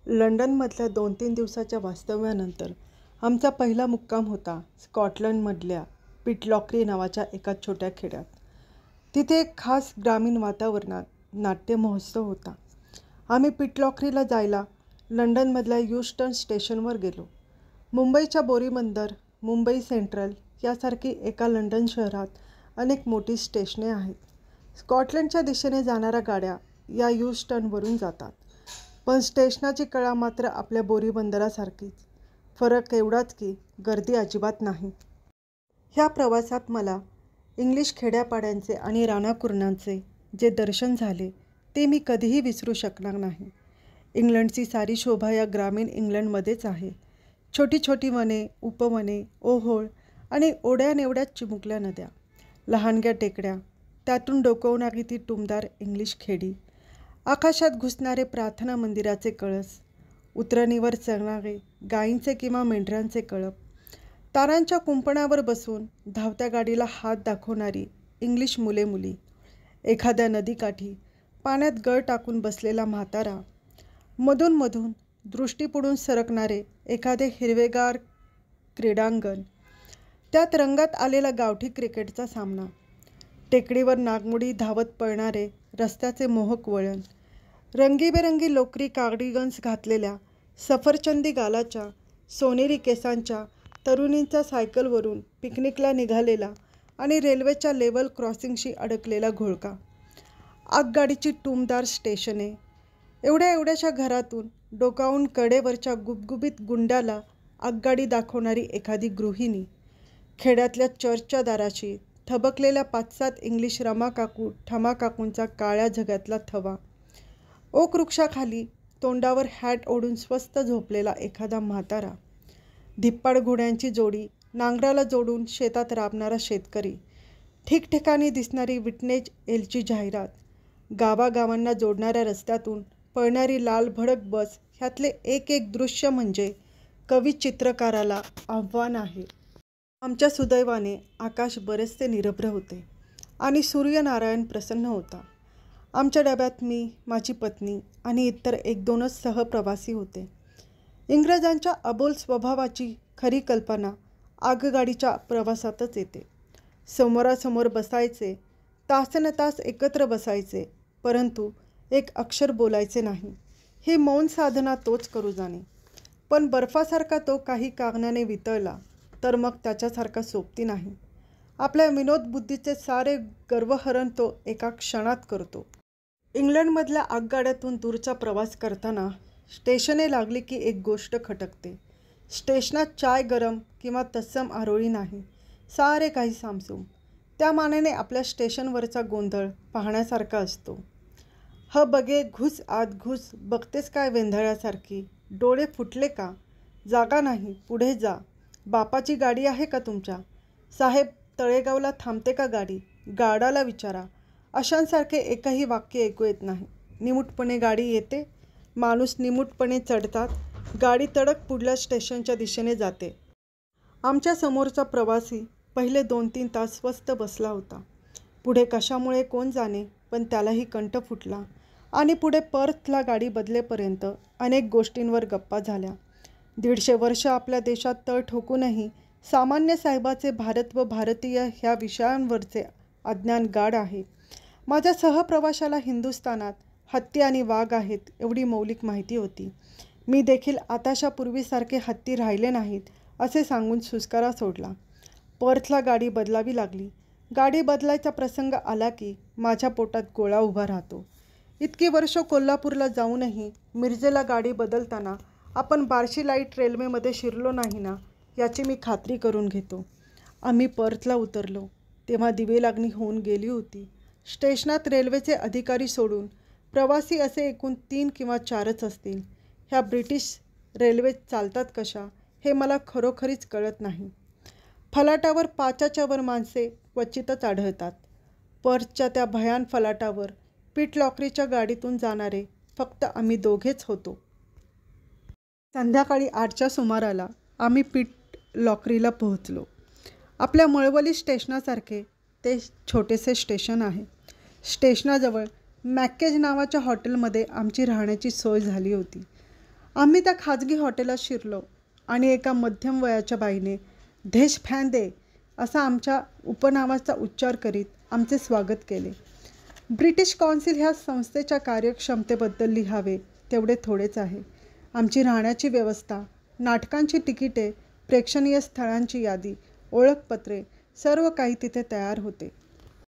लंडनमधल्या 2-3 दिवसाच्या वास्तव्यानंतर आमचा पहिला मुक्काम होता स्कॉटलंडमधल्या पिटलॉक्री नावाच्या एका छोट्या खेड्यात. तिथे एक खास ग्रामीण वातावरणात नाट्य महोत्सव होता. आम्ही पिटलॉक्रीला जायला लंडनमधल्या युस्टन स्टेशनवर गेलो. मुंबईच्या बोरीबंदर, मुंबई सेंट्रल यासारखी एका लंडन शहरात अनेक मोठी स्टेशने आहेत. स्कॉटलंडच्या दिशेने जाणाऱ्या गाड्या या युस्टनवरून जातात. पण स्टेशनाची कळा मात्र आपल्या बोरीबंदरासारखीच. फरक एवढाच की गर्दी अजिबात नाही. ह्या प्रवासात मला इंग्लिश खेड्यापाड्यांचे आणि रानाकुरणांचे जे दर्शन झाले ते मी कधीही विसरू शकणार नाही. इंग्लंडची सारी शोभा या ग्रामीण इंग्लंडमध्येच आहे. छोटी छोटी वने, उपवने, ओहोळ आणि ओढ्यानेवढ्या चिमुकल्या नद्या, लहानग्या टेकड्या, त्यातून डोकावणारी ती टुमदार इंग्लिश खेडी, आकाशात घुसणारे प्रार्थना मंदिराचे कळस, उतरणीवर चढणारे गायींचे किंवा मेंढरांचे कळप, तारांच्या कुंपणावर बसून धावत्या गाडीला हात दाखवणारी इंग्लिश मुले मुली, एखाद्या नदीकाठी पाण्यात गळ टाकून बसलेला म्हातारा, मधून दृष्टी पुढून सरकणारे एखादे हिरवेगार क्रीडांगण, त्यात रंगात आलेला गावठी क्रिकेटचा सामना, टेकडीवर नागमोडी धावत पळणारे रस्त्याचे मोहक वळण, रंगीबेरंगी लोकरी कार्डिगन्स घातलेल्या सफरचंदी गालाच्या सोनेरी केसांच्या तरुणींचा सायकलवरून पिकनिकला निघालेला आणि रेल्वेच्या लेवल क्रॉसिंगशी अडकलेला घोळका, आगगाडीची टुमदार स्टेशने, एवढ्याशा घरातून डोकावून कडेवरच्या गुबगुबीत गुंडाला आगगाडी दाखवणारी एखादी गृहिणी, खेड्यातल्या चर्चच्या दाराशी थबकलेल्या 5-7 इंग्लिश रमाकाकू ठमाकाकूंचा काळ्या झग्यातला थवा, ओक वृक्षाखाली तोंडावर हॅट ओढून स्वस्त झोपलेला एखादा म्हातारा, धिप्पाड घोड्यांची जोडी, नांगराला जोडून शेतात राबणारा शेतकरी, ठिकठिकाणी दिसणारी विटनेज एलची जाहिरात, गावागावांना जोडणाऱ्या रस्त्यातून पळणारी लाल भडक बस, ह्यातले एक दृश्य म्हणजे कवी चित्रकाराला आव्हान आहे. आमच्या सुदैवाने आकाश बरेचसे निरभ्र होते आणि सूर्यनारायण प्रसन्न होता. आमच्या डब्यात मी, माझी पत्नी आणि इतर 1-2च सहप्रवासी होते. इंग्रजांच्या अबोल स्वभावाची खरी कल्पना आगगाडीच्या प्रवासातच येते. समोरासमोर बसायचे, तासनतास एकत्र बसायचे, परंतु एक अक्षर बोलायचे नाही. ही मौन साधना तोच करू जाणे. पण बर्फासारखा तो काही कारणाने वितळला तर मग त्याच्यासारखा सोबती नाही. आपल्या विनोदबुद्धीचे सारे गर्वहरण तो एका क्षणात करतो. इंग्लंडमधल्या आगगाड्यातून दूरचा प्रवास करताना स्टेशने लागली की एक गोष्ट खटकते. स्टेशनात चाय गरम किंवा तत्सम आरोळी नाही. सारे काही सामसूम. त्या मानाने आपल्या स्टेशनवरचा गोंधळ पाहण्यासारखा असतो. बगे, घुस आत घुस, बघतेस काय वेंधळ्यासारखी, डोळे फुटले का, जागा नाही, पुढे जा, बापाची गाडी आहे का तुमच्या, साहेब तळेगावला थांबते का गाडी, गार्डाला विचारा, अशांसारखे एकही वाक्य ऐकू येत नाही. निमूटपणे गाडी येते, माणूस निमूटपणे चढतात, गाडी तडक पुढल्या स्टेशनच्या दिशेने जाते. आमच्या समोरचा प्रवासी पहिले 2-3 तास स्वस्त बसला होता. पुढे कशामुळे कोण जाणे, पण त्यालाही कंठ फुटला आणि पुढे पर्थला गाडी बदलेपर्यंत अनेक गोष्टींवर गप्पा झाल्या. 150 वर्ष आपल्या देशात तळ ठोकूनही सामान्य साहेबाचे भारत व भारतीय ह्या विषयांवरचे अज्ञान गाढ आहे. माझ्या सहप्रवाशाला हिंदुस्थानात हत्ती आणि वाघ आहेत एवढी मौलिक माहिती होती. मी देखील आताशा पूर्वीसारखे हत्ती राहिले नाहीत असे सांगून सुस्कारा सोडला. पर्थला गाडी बदलावी लागली. गाडी बदलायचा प्रसंग आला की माझ्या पोटात गोळा उभा राहतो. इतकी वर्ष कोल्हापूरला जाऊनही मिरजेला गाडी बदलताना आपण बार्शी लाईट रेल्वेमध्ये शिरलो नाही ना याची मी खात्री करून घेतो. आम्ही पर्थला उतरलो तेव्हा दिवेलागणी होऊन गेली होती. स्टेशनात रेल्वेचे अधिकारी सोडून प्रवासी असे एकूण 3 किंवा 4च असतील. ह्या ब्रिटिश रेल्वे चालतात कशा हे मला खरोखरीच कळत नाही. फलाटावर 5च्या वर माणसे क्वचितच आढळतात. पर्थच्या त्या भयान फलाटावर पिटलॉक्रीच्या गाडीतून जाणारे फक्त आम्ही दोघेच होतो. संध्याकाळी 8च्या सुमाराला आम्ही पिटलॉक्रीला पोहोचलो. आपल्या मळवली स्टेशनासारखे ते छोटेसे स्टेशन आहे. स्टेशनाजवळ मॅकेज नावाच्या हॉटेलमध्ये आमची राहण्याची सोय झाली होती. आम्ही त्या खाजगी हॉटेलात शिरलो आणि एका मध्यम वयाच्या बाईने देश फॅन दे असा आमच्या उपनावाचा उच्चार करीत आमचे स्वागत केले. ब्रिटिश कौन्सिल ह्या संस्थेच्या कार्यक्षमतेबद्दल लिहावे तेवढे थोडेच आहे. आमची राहण्याची व्यवस्था, नाटकांची तिकिटे, प्रेक्षणीय स्थळांची यादी, ओळखपत्रे सर्व काही तिथे तयार होते.